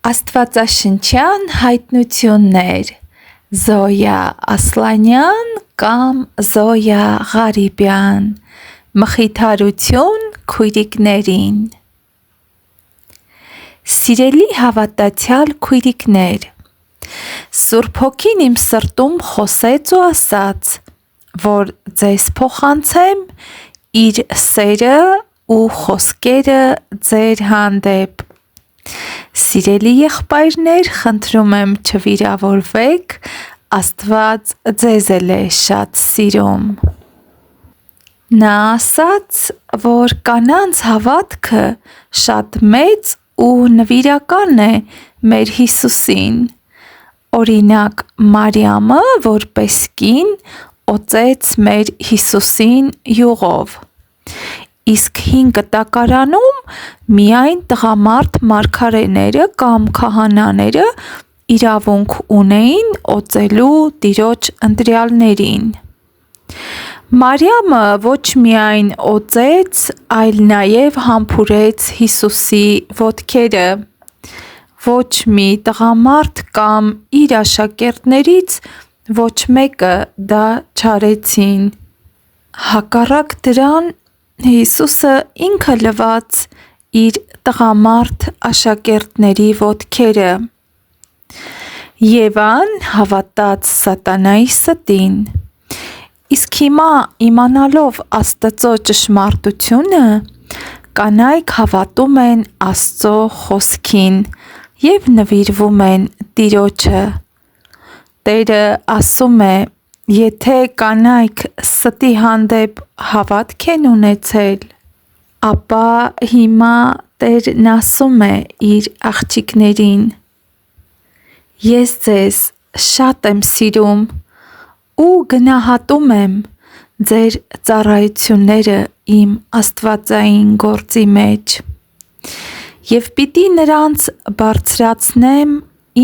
Աստվածաշնչյան հայտնություններ Զոյա Ասլանյան կամ Զոյա Ղարիբյան Մխիթարություն քույրիկներին Սիրելի հավատացյալ քույրիկներ, Սուրբ Հոգին իմ սրտում խոսեց ու ասաց, որ ձեզ փոխանցեմ իր սերը ու խոսքերը ձեր հանդեպ։ Սիրելի եղբայրներ, խնդրում եմ չվիրավորվեք, Աստված ձեզ էլ է շատ սիրում։ Նա ասաց, որ կանանց հավատքը շատ մեծ ու նվիրական է մեր Հիսուսին։ Օրինակ, Մարիամը, որպես կին, օծեց մեր Հիսուսին յուղով։ Իսկ հին կտակարանում միայն տղամարդ մարգարեները կամ քահանաները իրավունք ունեին օծելու Տիրոջ ընտրյալներին։ Մարիամը ոչ միայն օծեց, այլ նաև համբուրեց Հիսուսի ոտքերը։ Ոչ մի տղամարդ կամ իր աշակերտներից ոչ մեկը դա չարեցին։ Հակառակ դրան, Հիսուսը ինքը լվաց իր տղամարդ աշակերտների ոտքերը։ Եվան հավատաց սատանայի ստին։ Իսկ հիմա իմանալով Աստծո ճշմարտությունը, կանայք հավատում են Աստծո խոսքին և նվիրվում են Տիրոջը։ Տերը ասում է, եթե կանայք ստի հանդեպ հավատք են ունեցել, ապա հիմա Տերն ասում է իր աղջիկներին. Ես ձեզ շատ եմ սիրում ու գնահատում եմ ձեր ծառայությունները իմ աստվածային գործի մեջ և պիտի նրանց բարձրացնեմ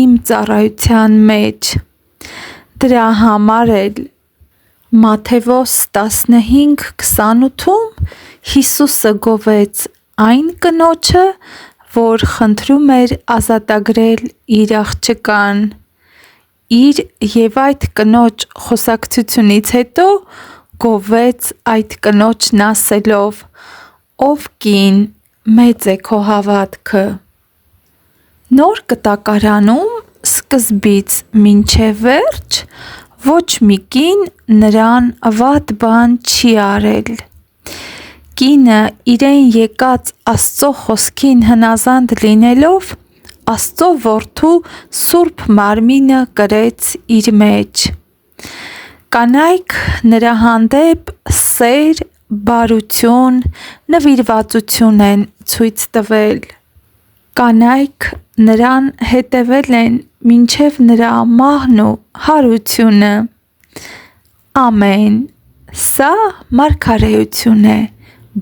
իմ ծառայության մեջ։ Դրա համար էլ Մատթեոս 15:28-ում Հիսուսը գովեց այն կնոջը, որ խնդրում էր ազատագրել իր աղջկան։ Իր և այդ կնոջ խոսակցությունից հետո գովեց այդ կնոջն ասելով. «Ով կին, մեծ է քո հավատքը»։ Նոր կտակարանում սկզբից մինչև վերջ ոչ մի կին նրան վատ բան չի արել։ Կինը իրեն եկած Աստծո խոսքին հնազանդ լինելով, Աստծո Որդու Սուրբ Մարմինը կրեց իր մեջ։ Կանայք նրա հանդեպ սեր, բարություն, նվիրվածություն են ցույց տվել։ Կանայք նրան հետևել են մինչև նրա մահն ու հարությունը։ Ամեն։ Սա մարգարեություն է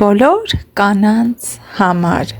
բոլոր կանանց համար։